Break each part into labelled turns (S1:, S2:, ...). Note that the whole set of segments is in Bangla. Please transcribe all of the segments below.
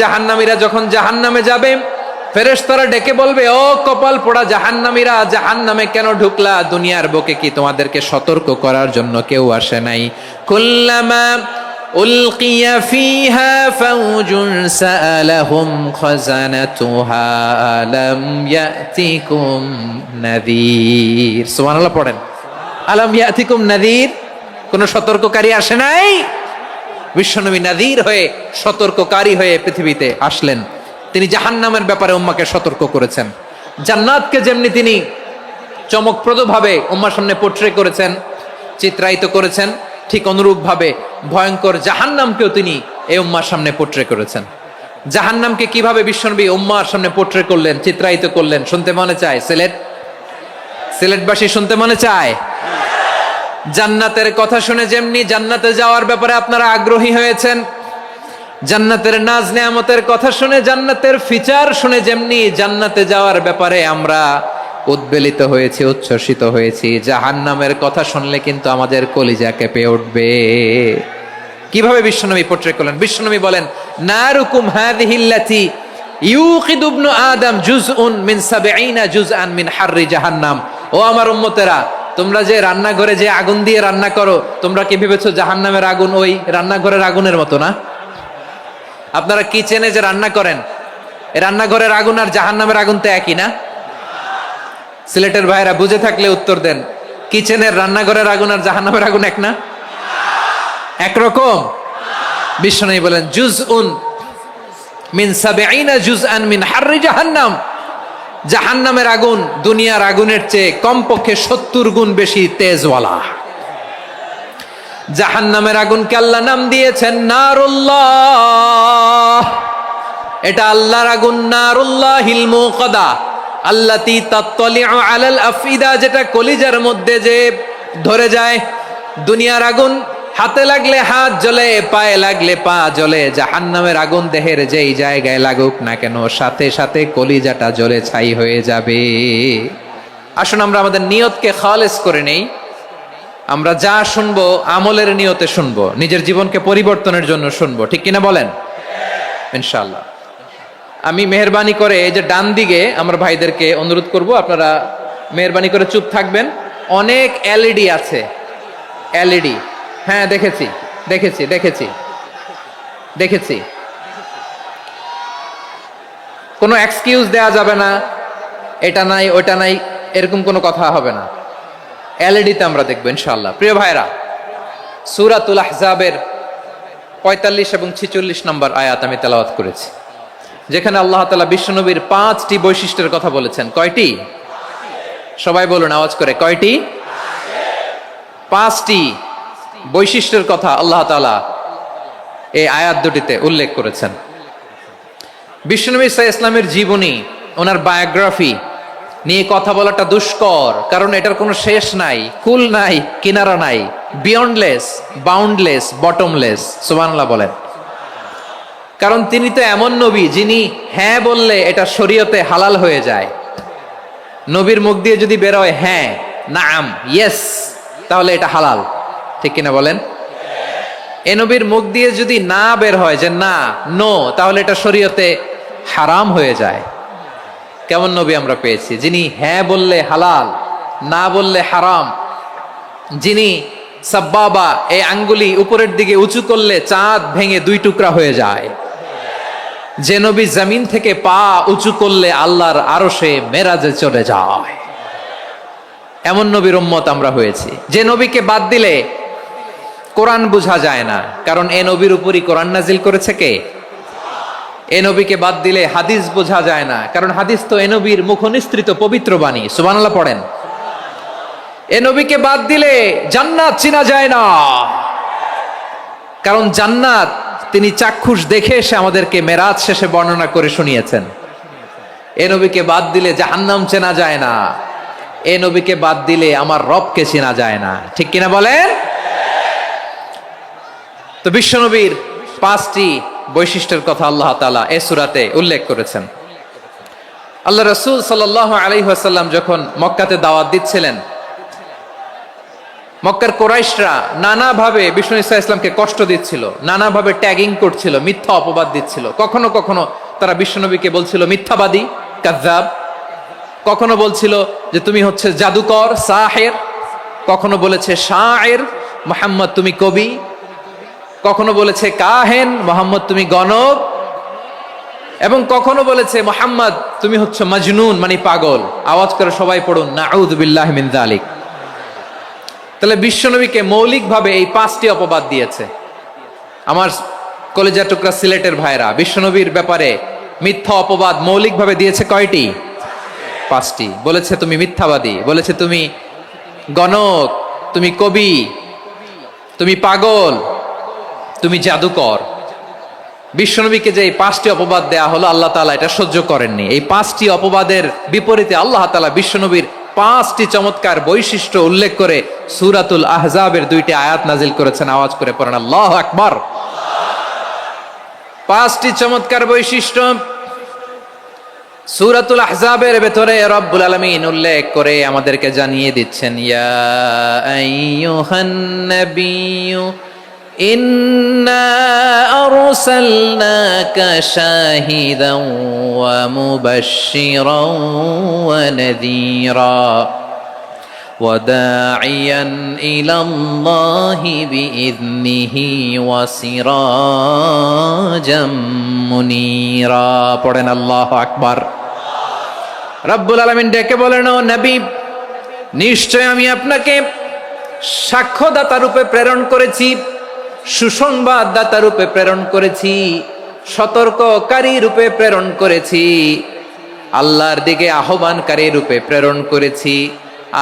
S1: জাহান্নামীরা যখন জাহান্নামে যাবে, ফেরেশতারা ডেকে বলবে, ও কপাল পোড়া জাহান্নামীরা, জাহান্নামে কেন ঢুকলা? দুনিয়ার বুকে কি তোমাদেরকে সতর্ক করার জন্য কেউ আসে নাই? কুল্লামা উলকিয়া ফিহা ফাউজুন সাআলাহুম খাজানাতুহা আলাম ইয়াতিকুম নাযীর। সুবহানাল্লাহ পড়েন। আলাম ইয়াতিকুম নাযীর, কোন সতর্ককারী আসে নাই? বিশ্বনবী নাযীর হয়ে, সতর্ককারী হয়ে পৃথিবীতে আসলেন। তিনি জাহান্নামের ব্যাপারে উম্মাকে সতর্ক করেছেন। জান্নাতকে যেমনি তিনি চমকপ্রদভাবে উম্মার সামনে পোট্রে করেছেন, চিত্রায়িত করেছেন, ঠিক অনুরূপভাবে ভয়ঙ্কর জাহান্নামকেও তিনি এই উম্মার সামনে পোট্রে করেছেন। জাহান্নামকে কিভাবে বিশ্বনবী উম্মার সামনে পোট্রে করলেন, চিত্রায়িত করলেন, শুনতে মনে চায়? সিলেটবাসী শুনতে মনে চায়? জান্নাতের কথা শুনে যেমনি জান্নাতে যাওয়ার ব্যাপারে আপনারা আগ্রহী হয়েছেন, জান্নাতের নাজ নেয়ামতের কথা শুনে, জান্নাতের ফিচার শুনে যেমনি জান্নাতে যাওয়ার ব্যাপারে আমরা উদ্বেলিত হয়েছি, উচ্ছ্বসিত হয়েছি, জাহান্নামের কথা শুনলে কিন্তু আমাদের কলিজা কেঁপে উঠবে। কিভাবে বিশ্বনবী পোট্রে করলেন? বিশ্বনবী বলেন, নারুকুম হাযিহিল্লাতী ইউকিদু ইবনু আদম জুজউন মিন ৭০ জুজআন মিন হাররি জাহান্নাম। ও আমার উম্মতেরা, তোমরা যে রান্নাঘরে যে আগুন দিয়ে রান্না করো, তোমরা কি ভেবেছো জাহান্নামের আগুন ওই রান্নাঘরের আগুনের মতো না? আপনারা কিচেনে যে রান্না করেন, এই রান্নাঘরের আগুন আর জাহান্নামের আগুন তো একই না? সিলেটের ভাইরা বুঝে থাকলে উত্তর দেন, কিচেনের রান্নাঘরের আগুন আর জাহান্নামের আগুন এক না? একরকম? বিশ্বনবী বলেন, জুজউন মিন ৭০ জুজআন মিন হাররি জাহান্নাম। জাহান্নামের আগুন দুনিয়ার আগুনের চেয়ে কমপক্ষে ৭০ গুণ বেশি তেজওয়ালা। জাহান্নামের আগুনকে আল্লাহ নাম দিয়েছেন নারুল্লাহ। এটা আল্লাহর আগুন, নারুল্লাহিল মুকাদা আল্লাতী তাত্তালিউ আলাল আফইদা, যেটা কলিজার মধ্যে যে ধরে যায়। দুনিয়ার আগুন হাতে লাগলে হাত জ্বলে, পায়ে লাগলে পা জ্বলে। জাহান্নামের আগুন দেহের যেই জায়গায় লাগুক না কেন, সাথে সাথে কলিজাটা জ্বলে ছাই হয়ে যাবে। আসুন আমরা আমাদের নিয়তকে খালেস করে নেই। আমরা যা শুনবো আমলের নিয়তে শুনবো, নিজের জীবনকে পরিবর্তনের জন্য শুনবো, ঠিক কিনা বলেন? ইনশাআল্লাহ। আমি মেহেরবানি করে এই যে ডান দিকে আমার ভাইদেরকে অনুরোধ করব, আপনারা মেহেরবানি করে চুপ থাকবেন। অনেক এলইডি আছে, এলইডি। হ্যাঁ, দেখেছি দেখেছি দেখেছি দেখেছি। কোনো এক্সকিউজ দেয়া যাবে না, এটা নাই ওটা নাই, এরকম কোনো কথা হবে না। এলইডিতে আমরা দেখবো ইনশাআল্লাহ। প্রিয় ভাইরা, সূরাতুল আহজাবের ৪৫ এবং ৪৬ নম্বর আয়াত আমি তেলাওয়াত করেছি, যেখানে আল্লাহ তাআলা বিশ্বনবীর ৫টি বৈশিষ্ট্যের কথা বলেছেন। কয়টি? সবাই বলুন আওয়াজ করে, কয়টি? ৫টি বৈশিষ্ট্যের কথা আল্লাহ তাআলা এই আয়াত দুটিতে উল্লেখ করেছেন। বিশ্বনবী সাল্লাল্লাহু আলাইহি ওয়াসাল্লামের জীবনী, ওনার বায়োগ্রাফি নিয়ে কথা বলাটা দুষ্কর, কারণ এটার কোনো শেষ নাই, কুল নাই, কিনারা নাই, বিয়ন্ডলেস, বাউন্ডলেস, বটমলেস। সুবহানাল্লাহ বলেন। কারণ তিনি তো এমন নবী যিনি হ্যাঁ বললে এটা শরীয়তে হালাল হয়ে যায়। নবীর মুখ দিয়ে যদি বের হয় হ্যাঁ, নাম, ইয়েস, তাহলে এটা হালাল, ঠিক কিনা বলেন? এ নবীর মুখ দিয়ে যদি না বের হয় যে না, নো, তাহলে এটা শরীয়তে হারাম হয়ে যায়। কেমন নবী আমরা পেয়েছি, যিনি হ্যাঁ বললে হালাল, না বললে হারাম, যিনি সাব্বাবা, এই আঙ্গুলি উপরের দিকে উঁচু করলে চাঁদ ভেঙে 2 টুকরা হয়ে যায়, যে নবী জমিন থেকে পা উঁচু করলে আল্লাহর আরশে মেরাজে চলে যায়। এমন নবীর উম্মত আমরা হয়েছি। যে নবীকে বাদ দিলে কোরআন বোঝা যায় না, কারণ এ নবীর উপরই কোরআন নাজিল করেছে কে? এ নবীকে বাদ দিলে হাদিস বোঝা যায় না, কারণ হাদিস তো এ নবীর মুখনিসৃত পবিত্র বাণী। সুবহানাল্লাহ পড়েন। এ নবীকে বাদ দিলে জান্নাত চিনা যায় না, কারণ জান্নাত তিনি চাক্ষুষ দেখে এসে আমাদেরকে মেরাজ শেষে বর্ণনা করে শুনিয়েছেন। এ নবীকে বাদ দিলে জাহান্নাম চেনা যায় না, এ নবীকে বাদ দিলে আমার রবকে চেনা যায় না, ঠিক কিনা বলেন? তো বিশ্বনবীর 5টি বৈশিষ্ট্যের কথা আল্লাহ তাআলা এই সূরাতে উল্লেখ করেছেন। আল্লাহ রাসূল সাল্লাল্লাহু আলাইহি ওয়াসাল্লাম যখন মক্কাতে দাওয়াত দিচ্ছিলেন, মক্কার কোরাইশরা নানাভাবে বিষ্ণু ইসা ইসলামকে কষ্ট দিচ্ছিল, নানাভাবে ট্যাগিং করছিল, মিথ্যা অপবাদ দিচ্ছিল। কখনো কখনো তারা বিশ্বনবীকে বলছিল মিথ্যাবাদী, কাযযাব। কখনো বলছিল যে তুমি হচ্ছে জাদুকর, সাহের। কখনো বলেছে শায়ের, মুহাম্মদ তুমি কবি। কখনো বলেছে কাহেন, মুহাম্মদ তুমি গণক। এবং কখনো বলেছে মুহাম্মদ তুমি হচ্ছে মাজনুন, মানে পাগল। আওয়াজ করে সবাই পড়ুন নাউযু বিল্লাহি মিন যালিক। তাহলে বিশ্বনবীকে মৌলিকভাবে এই 5টি অপবাদ দিয়েছে। আমার কলেজা টুকরা সিলেটের ভাইরা, বিশ্বনবীর ব্যাপারে মিথ্যা অপবাদ মৌলিকভাবে দিয়েছে কয়টি? 5টি। বলেছে তুমি মিথ্যাবাদী, বলেছে তুমি গণক, তুমি কবি, তুমি পাগল, তুমি জাদুকর। বিশ্বনবীকে যে এই 5টি অপবাদ দেয়া হলো, আল্লাহ তাআলা এটা সহ্য করেননি। এই 5টি অপবাদের বিপরীতে আল্লাহ তাআলা বিশ্বনবীর 5টি চমৎকার বৈশিষ্ট্য উল্লেখ করে সূরাতুল আহজাবের 2টি আয়াত নাজিল করেছেন। আওয়াজ করে পড়েন আল্লাহু আকবার। 5টি চমৎকার বৈশিষ্ট্য সূরাতুল আহজাবের ভেতরে রব্বুল আলামিন উল্লেখ করে আমাদেরকে জানিয়ে দিচ্ছেন, ইয়া আইয়ুহান নাবিয়্যু ইন্না আরসালনাকা শাহিদান ওয়া মুবাশশিরান ওয়া নাযীরা ওয়া দাঈয়ান ইলাল্লাহি বিইذনিহি ওয়া সিরাজাম মুনীরা। পড়েন আল্লাহু আকবার। রব্বুল আলামিন ডেকে বলেন, ও নবী, নিশ্চয় আমি আপনাকে সাক্ষ্যদাতা রূপে প্রেরণ করেছি, সুসংবাদদাতা রূপে প্রেরণ করেছি, সতর্ককারী রূপে প্রেরণ করেছি, আল্লাহর দিকে আহ্বানকারী রূপে প্রেরণ করেছি,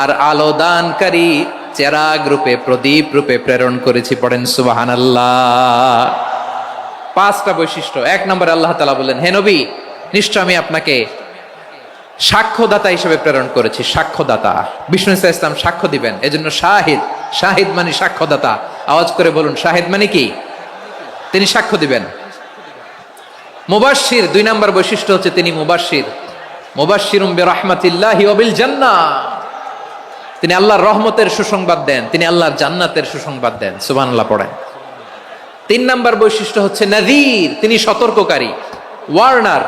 S1: আর আলো দানকারী চেরাগ রূপে, প্রদীপ রূপে প্রেরণ করেছি। পড়েন সুবহানাল্লাহ। 5টা বৈশিষ্ট্য। 1 নম্বরে আল্লাহ তাআলা বলেন, হে নবী, নিশ্চয় আমি আপনাকে সাক্ষ্যদাতা হিসেবে প্রেরণ করেছি। সাক্ষ্যদাতা, বিষ্ণু ইসা ইসলাম সাক্ষ্য দিবেন, এজন্য শাহিদ। শাহিদ মানে সাক্ষ্যদাতা। আওয়াজ করে বলুন, শাহিদ মানে কি? তিনি সাক্ষ্য দিবেন। মুবাশশির, 2 নম্বর বৈশিষ্ট্য হচ্ছে তিনি মুবাশশির। মুবাশশিরুম বিরাহমাতিল্লাহি ওয়া বিল জান্নাহ। তিনি আল্লাহর রহমতের সুসংবাদ দেন, তিনি আল্লাহর জান্নাতের সুসংবাদ দেন। সুবহানাল্লাহ পড়েন। 3 নম্বর বৈশিষ্ট্য হচ্ছে নাযীর, তিনি সতর্ককারী, ওয়ার্নার।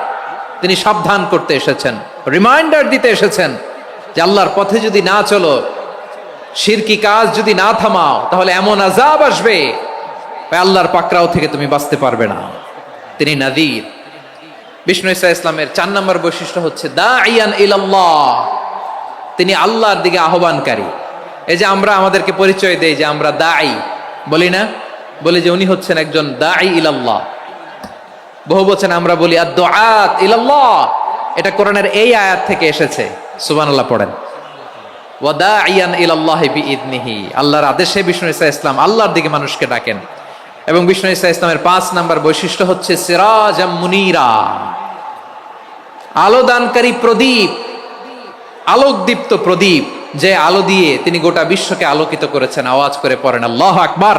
S1: তিনি সাবধান করতে এসেছেন, রিমাইন্ডার দিতে এসেছেন যে আল্লাহর পথে যদি না চলো, শিরকি কাজ যদি না থামাও, তাহলে এমন আযাব আসবে আল্লাহর পাকড়াও থেকে তুমি বাঁচতে পারবে না। তিনি নাযীর। বিষ্ণু ইসা ইসলামের 4 নম্বর বৈশিষ্ট্য হচ্ছে দাঈয়ান ইলাল্লাহ, তিনি আল্লাহর দিকে আহ্বানকারী। এই যে আমরা আমাদেরকে পরিচয় দেই যে আমরা দাঈ, বলি না? বলি যে উনি হচ্ছেন একজন দাঈ ইলাল্লাহ। বহু বচন আমরা বলি আদ-দুআত ইলাল্লাহ। এটা কোরআনের এই আয়াত থেকে এসেছে। সুবহানাল্লাহ পড়েন। ওয়া দাঈয়ান ইলাল্লাহি বিইذনিহি, আল্লাহর আদেশে বিষ্ণু ইসা ইসলাম আল্লাহর দিকে মানুষকে ডাকেন। এবং বিষ্ণু ইসা ইসলামের 5 নম্বর বৈশিষ্ট্য হচ্ছে সিরাজাম মুনীরা, আলো দানকারী প্রদীপ, আলোকদীপ্ত প্রদীপ, যে আলো দিয়ে তিনি গোটা বিশ্বকে আলোকিত করেছেন। আওয়াজ করে পড়েন আল্লাহু আকবার।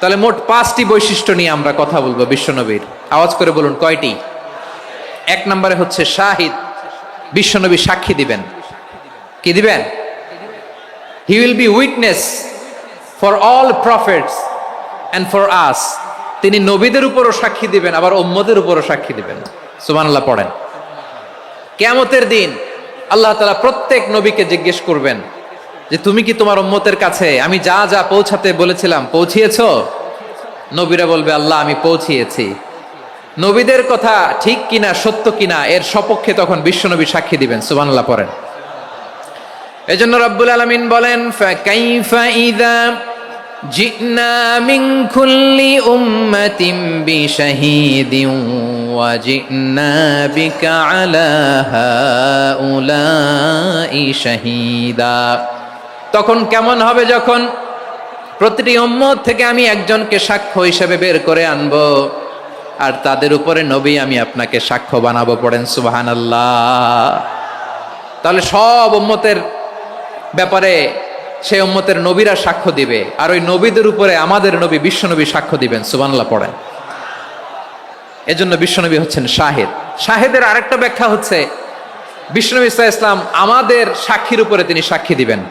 S1: তাহলে মোট 5টি বৈশিষ্ট্য নিয়ে আমরা কথা বলবো বিশ্বনবীর। আওয়াজ করে বলুন কয়টি? 1 নম্বরে হচ্ছে শাহিদ, বিশ্বনবী সাক্ষী দিবেন। কি দিবেন? He will be witness for all prophets and for us. তিনি নবীদের উপরও সাক্ষী দিবেন, আবার উম্মতের উপরও সাক্ষী দিবেন। সুবহানাল্লাহ পড়েন। কিয়ামতের দিন আল্লাহ তাআলা প্রত্যেক নবীকে জিজ্ঞেস করবেন যে তুমি কি তোমার উম্মতের কাছে আমি যা যা পৌঁছাতে বলেছিলাম পৌঁছিয়েছো? নবীরা বলবে আল্লাহ আমি পৌঁছিয়েছি। নবীদের কথা ঠিক কিনা, সত্য কিনা, এর সপক্ষে তখন বিশ্বনবী সাক্ষী দিবেন। সুবহানাল্লাহ পড়েন। এজন্য রব্বুল আলামিন বলেন, ফাকাইফা ইযা জিনা মিন কুল্লি উম্মাতিন বিশাহীদিন ওয়া জিনা বিকা আলা হাউলাই শাহীদা। তখন কেমন হবে যখন প্রতিটি উম্মত থেকে আমি একজনকে সাক্ষ্য হিসেবে বের করে আনবো, আর তাদের উপরে নবী আমি আপনাকে সাক্ষ্য বানাবো। পড়েন সুবহানাল্লাহ। তাহলে সব উম্মতের ব্যাপারে সেই উম্মতের নবীরা সাক্ষ্য দিবে, আর ওই নবীদের উপরে আমাদের নবী বিশ্বনবী সাক্ষ্য দিবেন। সুবহানাল্লাহ পড়েন। এজন্য বিশ্বনবী হচ্ছেন শাহিদ। শাহিদের আরেকটা ব্যাখ্যা হচ্ছে বিশ্বনবী সাল্লাল্লাহু আলাইহি ওয়াসাল্লাম আমাদের সাক্ষীর উপরে তিনি সাক্ষী দিবেন।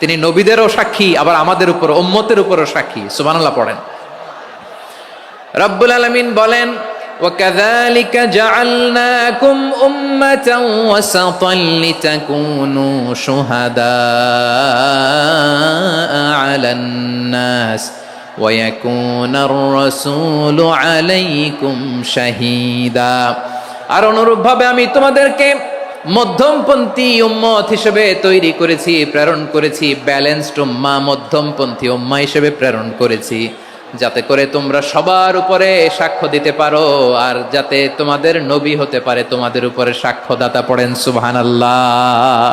S1: তিনি নবীদেরও সাক্ষী, আবার আমাদের উপর উম্মতের উপরও সাক্ষী। সুবহানাল্লাহ পড়েন। রব্বুল আলামিন বলেন, وَكَذَلِكَ جَعَلْنَاكُمْ أُمَّةً وَسَطًا لِتَكُونُوا شُهَدَاءَ عَلَى النَّاسِ وَيَكُونَ الرَّسُولُ عَلَيْكُمْ شَهِيدًا। আর অনুরূপভাবে আমি তোমাদেরকে মধ্যমপন্থী উম্মত হিসেবে তৈরি করেছি, প্রেরণ করেছি। ব্যালেন্সড উম্মাহ, মধ্যমপন্থী উম্মাহ হিসেবে প্রেরণ করেছি, যাতে করে তোমরা সবার উপরে সাক্ষ্য দিতে পারো, আর যাতে তোমাদের নবী হতে পারে তোমাদের উপরে সাক্ষ্যদাতা। পড়েন সুবহানাল্লাহ।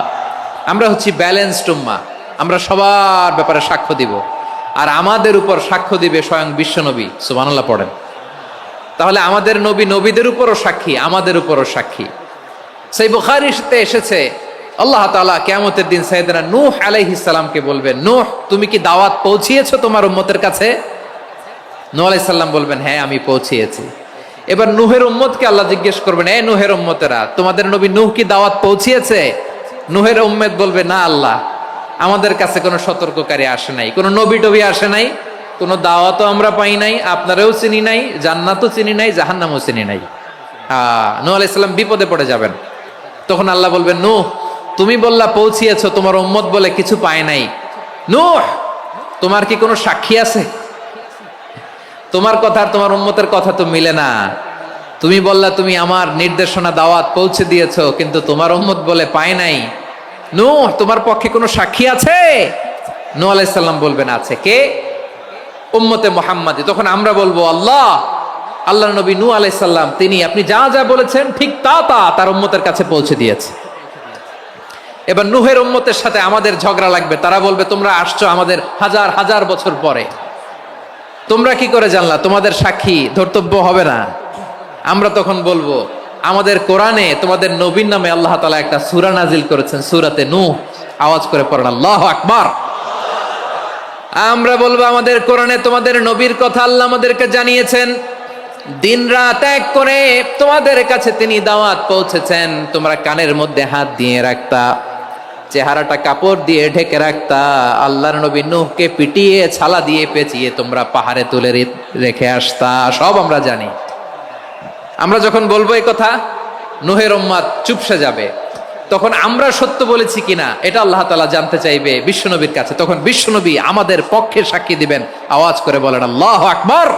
S1: আমরা হচ্ছি ব্যালেন্সড উম্মাহ, আমরা সবার ব্যাপারে সাক্ষ্য দিব, আর আমাদের উপর সাক্ষ্য দিবে স্বয়ং বিশ্বনবী। সুবহানাল্লাহ পড়েন। তাহলে আমাদের নবী নবীদের উপরও সাক্ষী, আমাদের উপরও সাক্ষী। সেই বুখারীতে এসেছে, আল্লাহ তাআলা কিয়ামতের দিন সাইয়েদনা নূহ আলাইহিস সালামকে বলবেন, নূহ তুমি কি দাওয়াত পৌঁছিয়েছো তোমার উম্মতের কাছে? নূহ আলাইহিস সালাম বলবেন, হ্যাঁ আমি পৌঁছিয়েছি। এবার নূহের উম্মতকে আল্লাহ জিজ্ঞেস করবেন, এ নূহের উম্মতেরা, তোমাদের নবী নূহ কি দাওয়াত পৌঁছিয়েছে? নূহের উম্মত বলবে, না আল্লাহ, আমাদের কাছে কোনো সতর্ককারী আসে নাই, কোনো নবী টবি আসে নাই, কোনো দাওয়াতও আমরা পাই নাই, আপনারাও চিনি নাই, জান্নাতও চিনি নাই, জাহান্নামও চিনি নাই। নূহ আলাইহিস সালাম বিপদে পড়ে যাবেন। তখন আল্লাহ বলবেন, নূহ তুমি বললা পৌঁছিয়েছো, তোমার উম্মত বলে কিছু পায় নাই। নূহ তোমার কি কোনো সাক্ষী আছে? তোমার কথা আর তোমার উম্মতের কথা তো মিলে না। তুমি বললা তুমি আমার নির্দেশনা দাওয়াত পৌঁছে দিয়েছো, কিন্তু তোমার উম্মত বলে পায় নাই। নূহ তোমার পক্ষে কোনো সাক্ষী আছে? নূহ আলাইহিস সালাম বলবেন, আছে। কে? উম্মতে মুহাম্মাদি। তখন আমরা বলবো, আল্লাহ নবী নূহ আলাইহিস সালাম তিনি আপনি যা যা বলেছেন ঠিক তা তার উম্মতের কাছে পৌঁছে দিয়েছে। এবার নূহের উম্মতের সাথে আমাদের ঝগড়া লাগবে। তারা বলবে, তোমরা আসছো আমাদের হাজার হাজার বছর পরে, তোমরা কি করে জানলা? তোমাদের সাক্ষী ধর্তব্য হবে না? আমরা তখন বলবো, আমাদের কোরআনে তোমাদের নবীর নামে আল্লাহ তাআলা একটা সূরা নাজিল করেছেন, সূরাতে নূহ। আওয়াজ করে পড়েন আল্লাহু আকবার। আমরা বলবো, আমাদের কোরআনে তোমাদের নবীর কথা আল্লাহ আমাদেরকে জানিয়েছেন, দিন রাত এক করে তোমাদের কাছে তিনি দাওয়াত পৌঁছেছেন। তোমরা কানের মধ্যে হাত দিয়ে রাখতা, চেহারাটা কাপড় দিয়ে ঢেকে রাখতা, আল্লাহর নবী নূহকে পিটিয়ে ছালা দিয়ে পেঁচিয়ে তোমরা পাহাড়ে তুলে রেখে আসতা। সব আমরা জানি। আমরা যখন বলবো এই কথা, নূহের উম্মত চুপসে যাবে। তখন আমরা সত্য বলেছি কিনা এটা আল্লাহ তাআলা জানতে চাইবে বিশ্বনবীর কাছে। তখন বিশ্বনবী আমাদের পক্ষে সাক্ষী দিবেন। আওয়াজ করে বলেন আল্লাহু আকবার।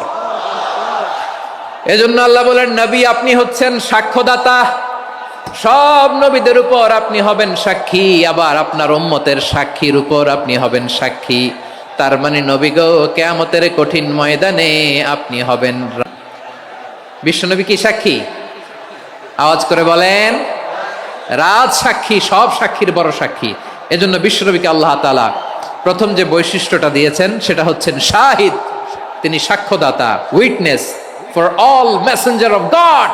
S1: এজন্য আল্লাহ বলেন, নবী আপনি হচ্ছেন সাক্ষ্যদাতা, সব নবীদের উপর আপনি হবেন সাক্ষী, আবার আপনার উম্মতের সাক্ষীর উপর আপনি হবেন সাক্ষী। তার মানে নবী গো, কিয়ামতের কঠিন ময়দানে আপনি হবেন বিশ্বনবী কি সাক্ষী? আওয়াজ করে বলেন, রাজ সাক্ষী, সব সাক্ষীর বড় সাক্ষী। এজন্য বিশ্বনবীকে আল্লাহ তাআলা প্রথম যে বৈশিষ্ট্যটা দিয়েছেন সেটা হচ্ছেন শাহিদ। তিনি সাক্ষ্যদাতা, witness for all messenger of God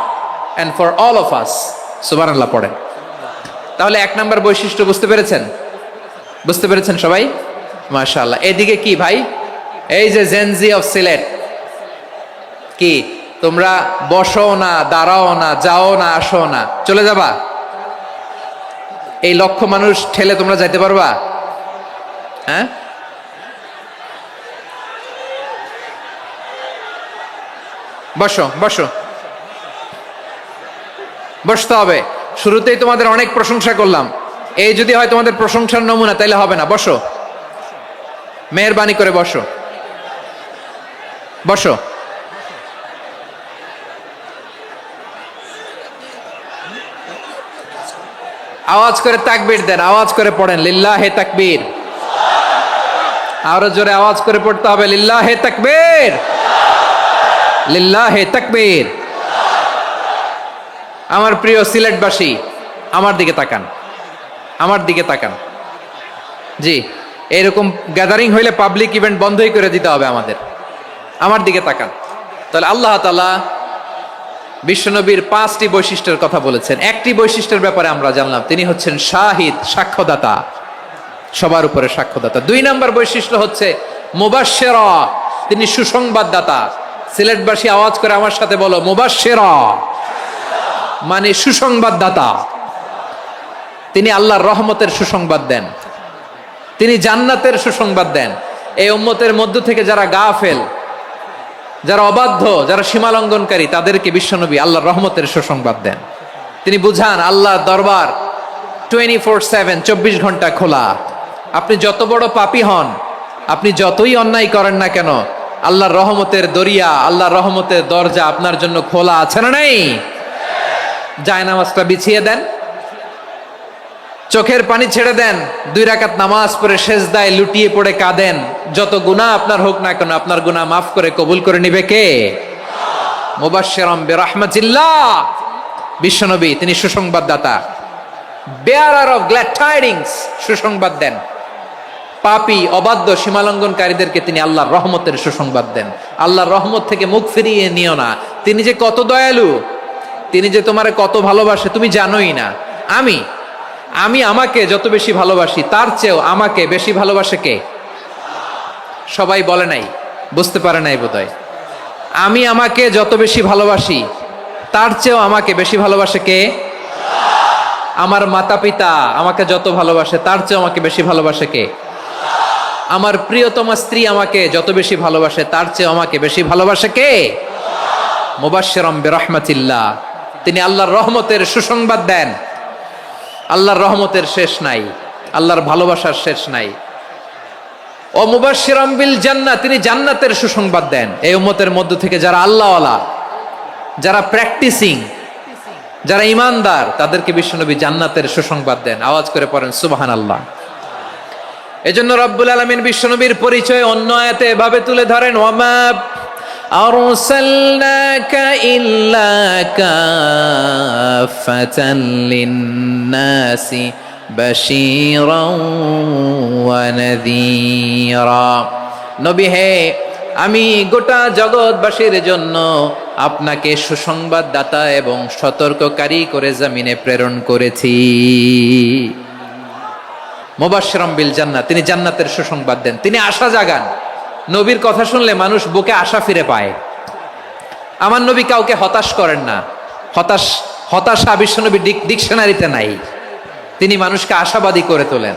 S1: and for all of us. সুবহানাল্লাহ পড়েন। তাহলে এক নাম্বার বৈশিষ্ট্য বুঝতে পেরেছেন? বুঝতে পেরেছেন সবাই? মাশাআল্লাহ। এদিকে কি ভাই, এই যে জেনজি অফ সিলেট, কি তোমরা বসো না, দাঁড়াও না, যাও না, আসো না, চলে যাবা? এই লক্ষ মানুষ ঠেলে তোমরা যাইতে পারবা? হ্যাঁ, বসো বসো, বসতে হবে। শুরুতেই তোমাদের অনেক প্রশংসা করলাম, এই যদি হয় তোমাদের প্রশংসার নমুনা, তাইলে হবে না। বসো, মেহেরবানি করে বসো, বসো। আওয়াজ করে তাকবীর দেন, আওয়াজ করে পড়েন লিল্লাহে তাকবীর। আরো জোরে আওয়াজ করে পড়তে হবে, লিল্লাহে তাকবীর, লিল্লাহে তাকবীর। আমার প্রিয় সিলেটবাসী, আমার দিকে তাকান, আমার দিকে তাকান। জি, এরকম গ্যাদারিং হইলে পাবলিক ইভেন্ট বন্ধই করে দিতে হবে আমাদের। আমার দিকে তাকান। তাহলে আল্লাহ তাআলা বিশ্বনবীর 5টি বৈশিষ্ট্যের কথা বলেছেন। একটি বৈশিষ্ট্যের ব্যাপারে আমরা জানলাম, তিনি হচ্ছেন শাহিদ, সাক্ষ্যদাতা, সবার উপরে সাক্ষ্যদাতা। 2 নম্বর বৈশিষ্ট্য হচ্ছে মুবাশশিরা, তিনি সুসংবাদদাতা। সিলেটবাসী আওয়াজ করে আমার সাথে বলো, মুবাশশিরা মানে সুসংবাদদাতা। তিনি আল্লাহর রহমতের সুসংবাদ দেন। তিনি জান্নাতের সুসংবাদ দেন। এই উম্মতের মধ্য থেকে যারা গাফেল, যারা অবাধ্য, যারা সীমালঙ্ঘনকারী, তাদেরকে বিশ্বনবী আল্লাহর রহমতের সুসংবাদ দেন। তিনি বুঝান আল্লাহর দরবার 24/7, 24 ঘন্টা খোলা। আপনি যত বড় পাপী হন, আপনি যতই অন্যায় করেন না কেন, আল্লাহর রহমতের দরিয়া, আল্লাহর রহমতের দরজা আপনার জন্য খোলা আছে না নেই? জায়নামাজটা বিছিয়ে দেন, চোখের পানি ছেড়ে দেন, 2 রাকাত নামাজ পড়ে সেজদায় লুটিয়ে পড়ে কাঁদেন। যত গুনাহ আপনার হোক না কেন, আপনার গুনাহ মাফ করে কবুল করে নিবে কে? মুবাশশিরাম বিরাহমাতিল্লাহ। বিশ্বনবী তিনি সুসংবাদদাতা, বেয়ারার অফ গ্ল্যাড টাইডিংস, সুসংবাদ দেন। পাপী, অবাধ্য, সীমালঙ্ঘনকারীদেরকে তিনি আল্লাহর রহমতের সুসংবাদ দেন। আল্লাহর রহমত থেকে মুখ ফিরিয়ে নিও না। তিনি যে কত দয়ালু, তিনি যে তোমারে কত ভালোবাসে তুমি জানোই না। আমি আমাকে যত বেশি ভালোবাসি, তার চেয়েও আমাকে বেশি ভালোবাসে কে? সবাই বলে নাই, বুঝতে পারে নাই বোধহয়। আমি আমাকে যত বেশি ভালোবাসি, তার চেয়েও আমাকে বেশি ভালোবাসে কে? আমার মাতা পিতা আমাকে যত ভালোবাসে, তার চেয়েও আমাকে বেশি ভালোবাসে কে? আমার প্রিয়তমা স্ত্রী আমাকে যত বেশি ভালোবাসে, তার চেয়েও আমাকে বেশি ভালোবাসে কে? মুবাশশিরাম বিরাহমাতিল্লাহ। তিনি আল্লাহর রহমতের সুসংবাদ দেন। আল্লাহর রহমতের শেষ নাই, আল্লাহর ভালোবাসার শেষ নাই। ও মুবাশশিরাম বিল জান্নাহ, তিনি জান্নাতের সুসংবাদ দেন। এই উম্মতের মধ্য থেকে যারা আল্লাহওয়ালা, যারা প্র্যাকটিসিং, যারা ইমানদার, তাদেরকে বিশ্বনবী জান্নাতের সুসংবাদ দেন। আওয়াজ করে পড়েন সুবহানাল্লাহ। এজন্য রব্বুল আলামিন বিশ্বনবীর পরিচয় অন্য আয়াতে এভাবে তুলে ধরেন, ওয়ামা আরসালনাকা ইল্লা কাফাতান লিন্নাসি বাশীরাও ওয়া নাযীরা। নবী হে, আমি গোটা জগৎবাসীর জন্য আপনাকে সুসংবাদদাতা এবং সতর্ককারী করে জমিনে প্রেরণ করেছি। মুবাশশিরাম বিল জান্নাহ, তিনি জান্নাতের সুসংবাদ দেন, তিনি আশা জাগান। নবীর কথা শুনলে মানুষ বুকে আশা ফিরে পায়। আমার নবী কাউকে হতাশ করেন না। হতাশা বিশ্বনবী ডিকশনারিতে নাই। তিনি মানুষকে আশাবাদী করে তোলেন।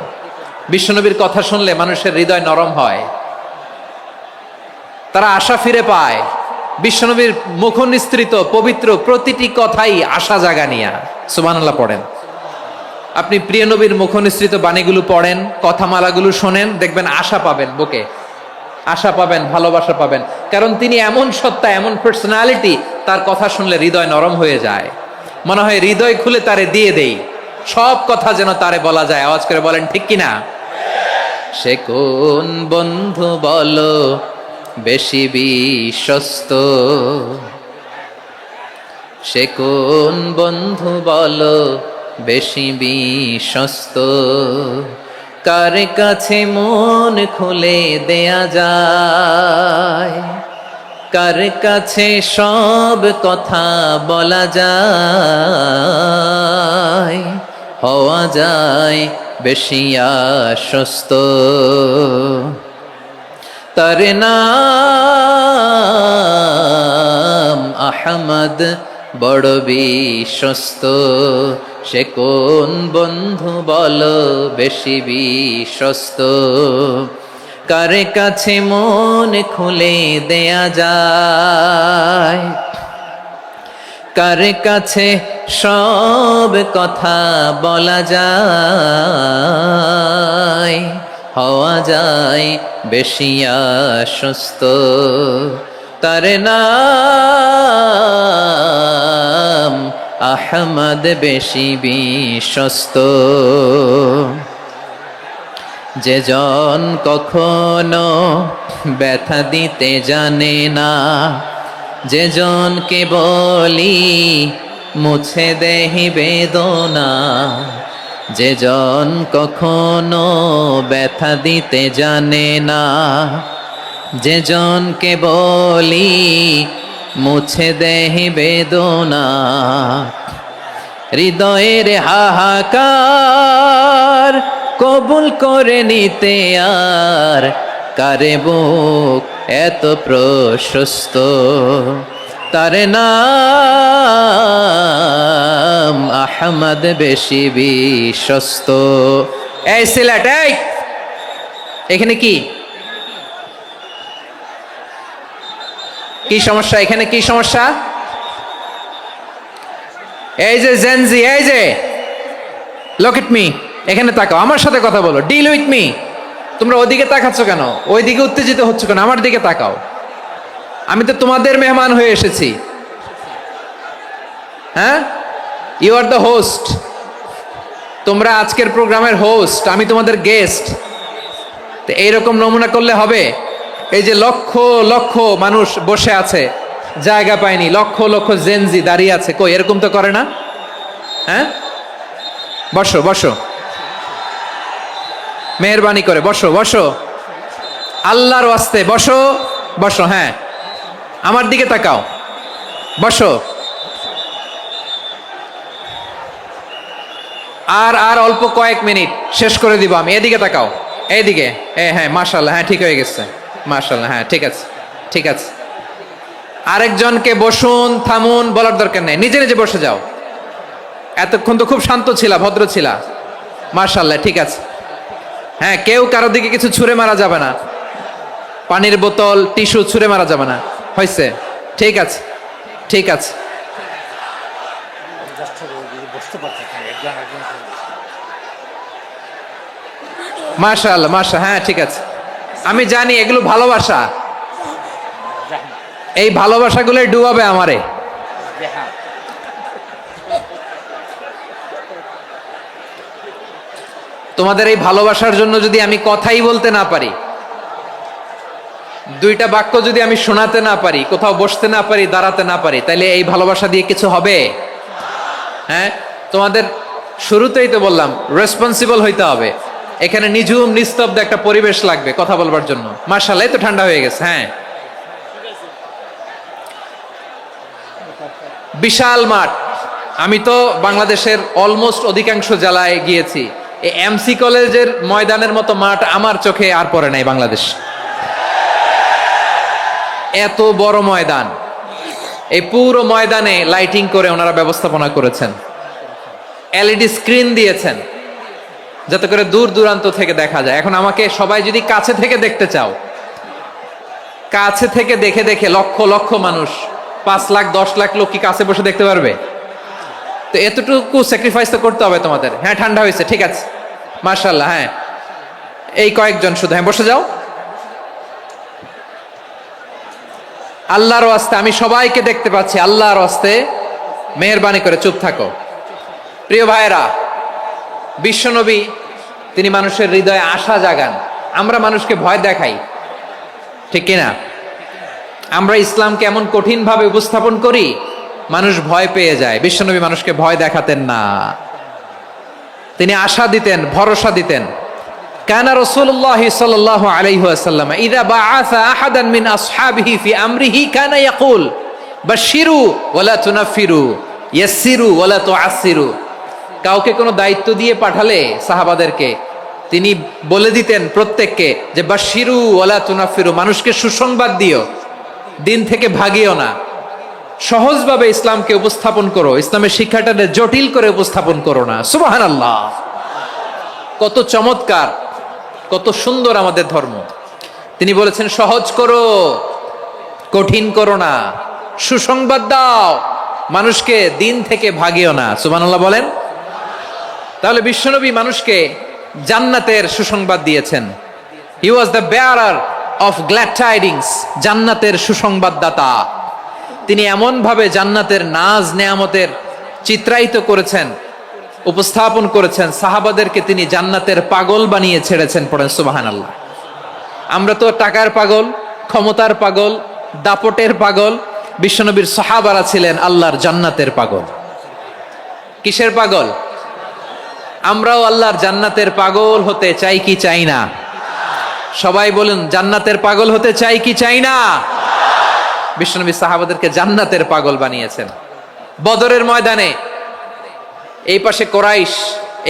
S1: বিশ্বনবীর কথা শুনলে মানুষের হৃদয় নরম হয়, তারা আশা ফিরে পায়। বিশ্বনবীর মুখ নিঃসৃত পবিত্র প্রতিটি কথাই আশা জাগানিয়া। সুবহানাল্লাহ পড়েন। আপনি প্রিয় নবীর মুখ নিঃসৃত বাণীগুলো পড়েন, কথামালাগুলো শোনেন, দেখবেন আশা পাবেন, বুকে আশা পাবেন, ভালোবাসা পাবেন। কারণ তিনি এমন সত্তা, এমন পার্সোনালিটি, তার কথা শুনলে হৃদয় নরম হয়ে যায়। মনে হয় হৃদয় খুলে তারে দিয়ে দেই, সব কথা যেন তারে বলা যায়। আওয়াজ করে বলেন ঠিক কিনা? সে কোন বন্ধু বলো বেশি বিশ্বস্ত, সে কোন বন্ধু বলো বেশি বিশ্বস্ত, কার কাছে মন খুলে দেয়া যায়, কার কাছে সব কথা বলা যায়, হওয়া যায় বেশি আশ্বস্ত। তার নাম আহমদ, বড় বিশ্বস্ত। সে কোন বন্ধু বলো বেশি বিশ্বস্ত, কার কাছে মন খুলে দেয়া যায়, কার কাছে সব কথা বলা যায়, হওয়া যায় বেশি আশ্বস্ত। তার নাম আহমদ, বেশি বিশ্বস্ত। যে জন কখনো ব্যথা দিতে জানে না, যে জনকে বলি মুছে দেহি বেদনা, যে জন কখনো ব্যথা দিতে জানে না, যে জনকে বলি মুছে দেহি বেদনা, হৃদয়ের হাহাকার কবুল করে নিতে আর কারে বুক এত প্রশস্ত। তার নাম আহমদ, বেশি বিশ্বস্ত। এই সিলেট, এই এখানে কি কি সমস্যা? এখানে কি সমস্যা? এই যে জেনজি, এই যে লুক এট মি, এখানে তাকাও, আমার সাথে কথা বলো, ডিল উইথ মি। তোমরা ওইদিকে তাকাচ্ছ কেন? ওইদিকে উত্তেজিত হচ্ছ কেন? আমার দিকে তাকাও। আমি তো তোমাদের মেহমান হয়ে এসেছি। হ্যাঁ, ইউ আর দ্য হোস্ট। তোমরা আজকের প্রোগ্রামের হোস্ট, আমি তোমাদের গেস্ট। তো এইরকম নমুনা করলে হবে? এই যে লক্ষ লক্ষ মানুষ বসে আছে, জায়গা পায়নি, লক্ষ লক্ষ জেনজি দাঁড়িয়ে আছে, কই এরকম তো করে না? হ্যাঁ, বসো বসো, মেহরবানি করে বসো বসো, আল্লাহর ওয়াস্তে বসো বসো। হ্যাঁ, আমার দিকে তাকাও, বসো। আর আর অল্প কয়েক মিনিট, শেষ করে দিব আমি। এদিকে তাকাও, এইদিকে। হ্যাঁ, মাশাআল্লাহ, হ্যাঁ ঠিক হয়ে গেছে, মাশাআল্লাহ, হ্যাঁ ঠিক আছে, ঠিক আছে। আরেকজনকে বসুন, থামুন বলার দরকার নেই, নিজে নিজে বসে যাও। এতক্ষণ তো খুব শান্ত ছিলা, ভদ্র ছিলা, মাশাআল্লাহ, ঠিক আছে। হ্যাঁ, কেউ কারো দিকে কিছু ছুঁড়ে মারা যাবে না, পানির বোতল, টিস্যু ছুঁড়ে মারা যাবে না, হয়েছে? ঠিক আছে, ঠিক আছে। মাশাআল্লাহ, মাশাআল্লাহ, হ্যাঁ ঠিক আছে। আমি জানি এগুলো ভালোবাসা, এই ভালোবাসাগুলোই ডুবাবে আমারে। তোমাদের এই ভালোবাসার জন্য যদি আমি কথাই বলতে না পারি, দুইটা বাক্য যদি আমি শোনাতে না পারি, কোথাও বসতে না পারি, দাঁড়াতে না পারি, তাহলে এই ভালোবাসা দিয়ে কিছু হবে? হ্যাঁ, তোমাদের শুরুতেই তো বললাম রেসপন্সিবল হইতে হবে। এখানে নিঝুম নিস্তব্ধ একটা পরিবেশ লাগবে কথা বলবার জন্য। মাশাআল্লাহ, এই তো ঠান্ডা হয়ে গেছে। হ্যাঁ, বিশাল মাঠ। আমি তো বাংলাদেশের অলমোস্ট অধিকাংশ জেলায় গিয়েছি, এই এমসি কলেজের ময়দানের মতো মাঠ আমার চোখে আর পড়ে নাই বাংলাদেশ। এত বড় ময়দান, এই পুরো ময়দানে লাইটিং করে ওনারা ব্যবস্থাপনা করেছেন, এলইডি স্ক্রিন দিয়েছেন যাতে করে দূর দূরান্ত থেকে দেখা যায়। এখন আমাকে সবাই যদি কাছে থেকে দেখতে চাও, কাছে থেকে দেখে দেখে লক্ষ লক্ষ মানুষ, 5 লাখ 10 লাখ লোক কি কাছে বসে দেখতে পারবে? তো এতটুকু স্যাক্রিফাইস তো করতে হবে তোমাদের। হ্যাঁ, ঠান্ডা হয়েছে, ঠিক আছে, মাশাআল্লাহ। হ্যাঁ, এই কয়েকজন শুধু, হ্যাঁ বসে যাও। আল্লাহর ওয়াস্তে আমি সবাইকে দেখতে পাচ্ছি, আল্লাহর ওয়াস্তে মেহেরবানি করে চুপ থাকো। প্রিয় ভাইরা, বিশ্বনবী তিনি মানুষের হৃদয়ে আশা জাগান। আমরা মানুষকে ভয় দেখাই, ঠিক কিনা? আমরা ইসলামকে এমন কঠিন ভাবে উপস্থাপন করি, মানুষ ভয় পেয়ে যায়। বিশ্বনবী মানুষকে ভয় দেখাতেন না, তিনি আশা দিতেন, ভরসা দিতেন। কানা রাসূলুল্লাহ সাল্লাল্লাহু আলাইহি ওয়াসাল্লাম ইযা বাআসা আহাদান মিন আসহাবিহি ফি আমরিহি কানা ইয়াকুল বাশশিরু ওয়ালা তুনাফিরু ইয়াসসিরু ওয়ালা তুআসসিরু। কাউকে কোনো দায়িত্ব দিয়ে পাঠালে সাহাবাদেরকে তিনি বলে দিতেন প্রত্যেককে যে বাশশিরু ওয়ালা তুনাফিরু, মানুষকে সুসংবাদ দিও, দিন থেকে ভাগিও না। সহজভাবে ইসলামকে উপস্থাপন করো, ইসলামের শিক্ষাটাকে জটিল করে উপস্থাপন করো না। সুবহানাল্লাহ, কত চমৎকার, কত সুন্দর আমাদের ধর্ম। তিনি বলেছেন সহজ করো, কঠিন করো না, সুসংবাদ দাও, মানুষকে দিন থেকে ভাগিও না। সুবহানাল্লাহ বলেন। তাহলে বিশ্বনবী মানুষকে জান্নাতের সুসংবাদ দিয়েছেন। He was the bearer of glad tidings, জান্নাতের সুসংবাদদাতা। তিনি এমন ভাবে জান্নাতের নাজ নেয়ামতের চিত্রায়িত করেছেন, উপস্থাপন করেছেন, সাহাবাদেরকে তিনি জান্নাতের পাগল বানিয়ে ছেড়েছেন। পড়েন সুবহানাল্লাহ। আমরা তো টাকার পাগল, ক্ষমতার পাগল, দাপটের পাগল। বিশ্বনবীর সাহাবারা ছিলেন আল্লাহর জান্নাতের পাগল। কিসের পাগল? আমরাও আল্লাহর জান্নাতের পাগল হতে চাই কি চাই না? সবাই বলুন, জান্নাতের পাগল হতে চাই কি চাই না? বিশ্বনবী সাহাবাদেরকে জান্নাতের পাগল বানিয়েছেন। বদরের ময়দানে এই পাশে কোরাইশ,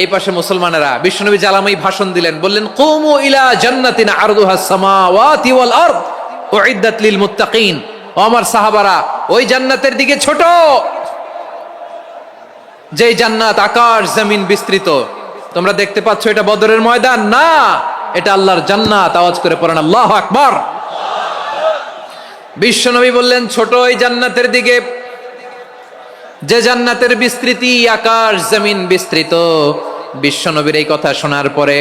S1: এই পাশে মুসলমানেরা। বিশ্বনবী জ্বালাময়ী ভাষণ দিলেন, বললেন কুমু ইলা জান্নাতিন আরদুহাস সামাওয়াতি ওয়াল আরদ উইদ্দাত লিল মুত্তাকিন। ও আমার সাহাবারা, ওই জান্নাতের দিকে ছোট, যেই জান্নাত আকাশ জমিন বিস্তৃত। তোমরা দেখতে পাচ্ছ এটা বদরের ময়দান না, এটা আল্লাহর জান্নাত। আওয়াজ করে পড়েন আল্লাহু আকবার। বিশ্বনবী বললেন, ছোট ওই জান্নাতের দিকে যে জান্নাতের বিস্তৃতি আকাশ জমিন বিস্তৃত। বিশ্বনবীর এই কথা শোনার পরে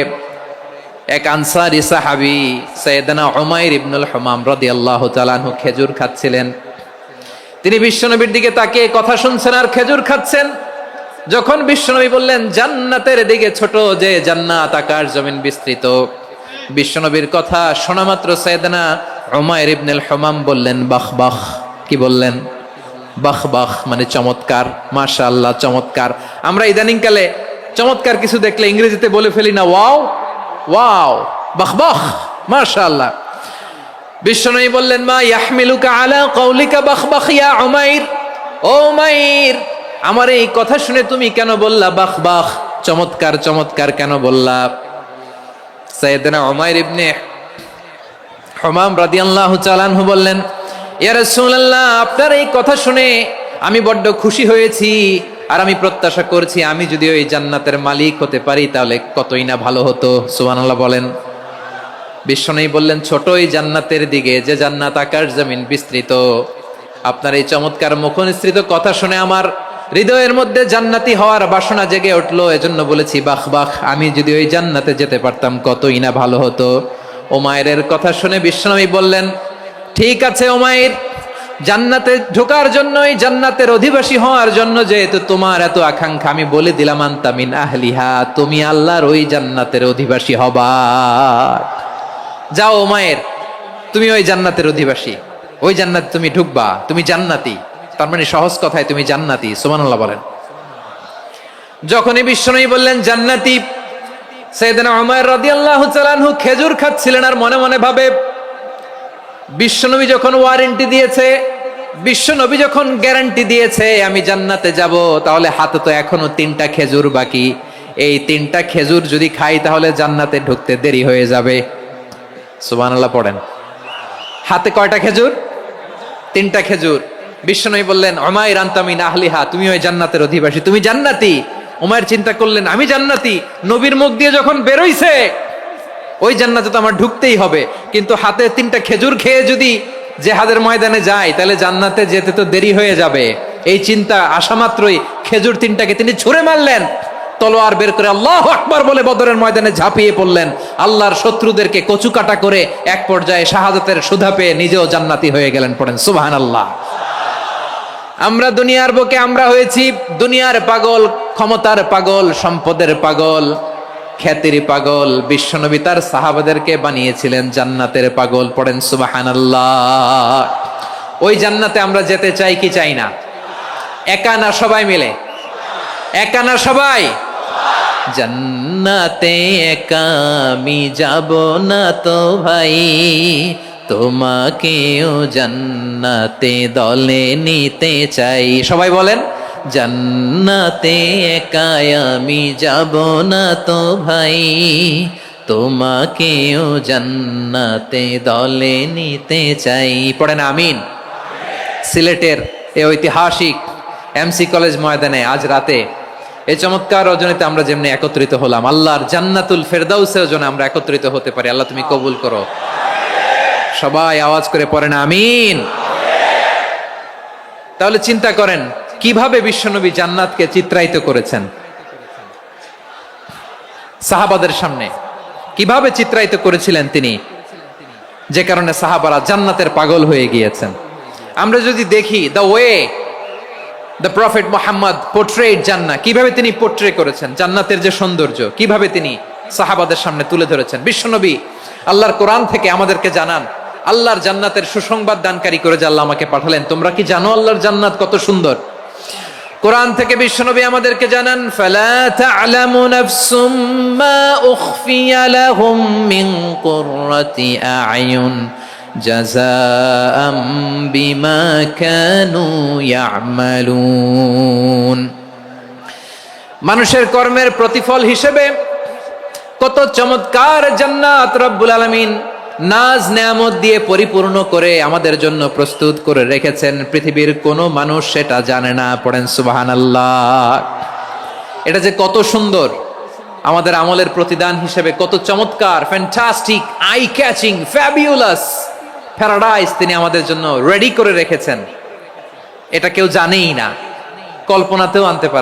S1: এক আনসারী সাহাবী সাইয়েদনা উমাইর ইবনুল হুমাম রাদিয়াল্লাহু তাআলা আনহু খেজুর খাচ্ছিলেন। তিনি বিশ্বনবীর দিকে তাকিয়ে কথা শুনছেন আর খেজুর খাচ্ছেন। যখন বিশ্বনবী বললেন জান্নাতের দিকে ছোট যে জান্নাত আকাশ জমিন বিস্তৃত, বিশ্বনবীর কথা শোনা মাত্র সাইয়েদনা উমাইর ইবনুল হুমাম বললেন বাহ বাহ। কি বললেন? বাহ বাহ মানে চমৎকার, মাশাআল্লাহ চমৎকার। আমরা ইদানিং কালে চমৎকার কিছু দেখলে ইংরেজিতে বলে ফেলি না ওয়াও ওয়াও, বাহ বাহ, মাশাআল্লাহ। বিশ্বনবী বললেন মা ইয়াহমিলুকা আলা কওলিকা বাহ বাহ ইয়া উমাইর। ও উমাইর, আমার এই কথা শুনে তুমি কেন বললা বাহ বাহ, চমৎকার চমৎকার কেন বললা? সাইয়েদনা উমাইর ইবনে হুমাম রাদিয়াল্লাহু তাআলা আনহু বললেন, ইয়া রাসূলুল্লাহ, আপনার এই কথা শুনে আমি বড্ড খুশি হয়েছি আর আমি প্রত্যাশা করছি আমি যদি ওই জান্নাতের মালিক হতে পারি তাহলে কতই না ভালো হতো। সুবহানাল্লাহ বলেন। বিশ্বনবী বললেন ছোট ওই জান্নাতের দিকে যে জান্নাত আকাশ জমিন বিস্তৃত। আপনার এই চমৎকার মুখনিসৃত কথা শুনে আমার হৃদয়ের মধ্যে জান্নাতি হওয়ার বাসনা জেগে উঠলো, এজন্য বলেছি বাহ বাহ, আমি যদি ওই জান্নাতে যেতে পারতাম কতই না ভালো হতো। উমাইরের কথা শুনে বিশ্বনবী বললেন ঠিক আছে উমাইর, জান্নাতে ঢোকার জন্য, এই জান্নাতের অধিবাসী হওয়ার জন্য যেহেতু তোমার এত আকাঙ্ক্ষা, আমি বলে দিলাম আনতা মিন আহলিহা, তুমি আল্লাহর ওই জান্নাতের অধিবাসী হবা। যাও উমাইর, তুমি ওই জান্নাতের অধিবাসী, ওই জান্নাতে তুমি ঢুকবা, তুমি জান্নাতি। তার মানে সহজ কথায় তুমি জান্নাতি। সুবহানাল্লাহ বলেন। যখনই বিশ্বনবী বললেন জান্নাতি, সাইয়েদনা উমাইর রাদিয়াল্লাহু তাআলা আনহু খেজুর খাচ্ছিলেন আর মনে মনে ভাবে বিশ্বনবী যখন ওয়ারেন্টি দিয়েছে, বিশ্বনবী যখন গ্যারান্টি দিয়েছে আমি জান্নাতে যাব, তাহলে হাতে তো এখনো 3টা খেজুর বাকি। এই 3টা খেজুর যদি খাই তাহলে জান্নাতে ঢুকতে দেরি হয়ে যাবে। সুবহানাল্লাহ পড়েন। হাতে কয়টা খেজুর? 3টা খেজুর। বিশ্বনবী বললেন উমাইর আনতা মিন আহলিহা, তুমি ওই জান্নাতের অধিবাসী, তুমি জান্নাতি। উমাইর চিন্তা করলেন আমি জান্নাতি, নবীর মুখ দিয়ে যখন বেরোইছে ওই জান্নাতে তো আমার ঢুকতেই হবে, কিন্তু হাতে 3টা খেজুর খেয়ে যদি জিহাদের ময়দানে যায় তাহলে জান্নাতে যেতে তো দেরি হয়ে যাবে। এই চিন্তা আসা মাত্রই খেজুর 3টাকে তিনি ছুঁড়ে মারলেন, তলোয়ার বের করে আল্লাহু আকবার বলে বদরের ময়দানে ঝাঁপিয়ে পড়লেন। আল্লাহর শত্রুদেরকে কচুকাটা করে এক পর্যায়ে শাহাদাতের সুধা পেয়ে নিজেও জান্নাতি হয়ে গেলেন। পড়েন সুবহানাল্লাহ। আমরা দুনিয়ার বুকে আমরা হয়েছি দুনিয়ার পাগল, ক্ষমতার পাগল, সম্পদের পাগল, খ্যাতির পাগল। বিশ্বনবী তার সাহাবাদেরকে বানিয়েছিলেন জান্নাতের পাগল। পড়েন সুবহানাল্লাহ। ওই জান্নাতে আমরা যেতে চাই কি চাই না? একা না সবাই মিলে? একা না সবাই? জান্নাতে একা আমি যাব না তো ভাই, তোমাকেও জান্নাতে দলে নিতে চাই। সবাই বলেন জান্নাতে একা আমি যাব না তো ভাই, তোমাকেও জান্নাতে দলে নিতে চাই। পড়েন আমিন। সিলেটের এই ঐতিহাসিক এমসি কলেজ ময়দানে আজ রাতে এই চমৎকার রজনীতে আমরা যেমনি একত্রিত হলাম, আল্লাহর জান্নাতুল ফেরদাউসের জন্য আমরা একত্রিত হতে পারি। আল্লাহ তুমি কবুল করো। সবাই আওয়াজ করে পড়েন আমিন। তাহলে চিন্তা করেন কিভাবে বিশ্বনবী জান্নাতকে চিত্রায়িত করেছেন সাহাবাদের সামনে, কিভাবে চিত্রায়িত করেছিলেন তিনি, যে কারণে সাহাবারা জান্নাতের পাগল হয়ে গিয়েছেন। আমরা যদি দেখি the way the prophet Muhammad portrait জান্নাহ, কিভাবে তিনি পোর্ট্রে করেছেন জান্নাতের যে সৌন্দর্য, কিভাবে তিনি সাহাবাদের সামনে তুলে ধরেছেন। বিশ্বনবী আল্লাহর কোরআন থেকে আমাদেরকে জানান আল্লাহর জান্নাতের সুসংবাদ দানকারী করে যে আল্লাহ আমাকে পাঠালেন। তোমরা কি জানো আল্লাহর জান্নাত কত সুন্দর? কোরআন থেকে বিশ্বনবী আমাদেরকে জানান ফালা তা'লামু নাফসুম মা উখফিয়া লাহুম মিন কুররাতি আ'য়ুন জাযাআম বিমা কানু ইয়া'মালুন। মানুষের কর্মের প্রতিফল হিসেবে কত চমৎকার জান্নাত রব্বুল আলামিন নাজ নেয়ামত দিয়ে পরিপূর্ণ করে আমাদের জন্য প্রস্তুত করে রেখেছেন। পৃথিবীর কোনো মানুষ সেটা জানে না। পড়েন সুবহানাল্লাহ। এটা যে কত সুন্দর আমাদের আমলের প্রতিদান হিসেবে কত চমৎকার, fantastic, eye catching, fabulous paradise তিনি আমাদের জন্য রেডি করে রেখেছেন। এটা কেউ জানেই না, কল্পনাতেও আনতে পারে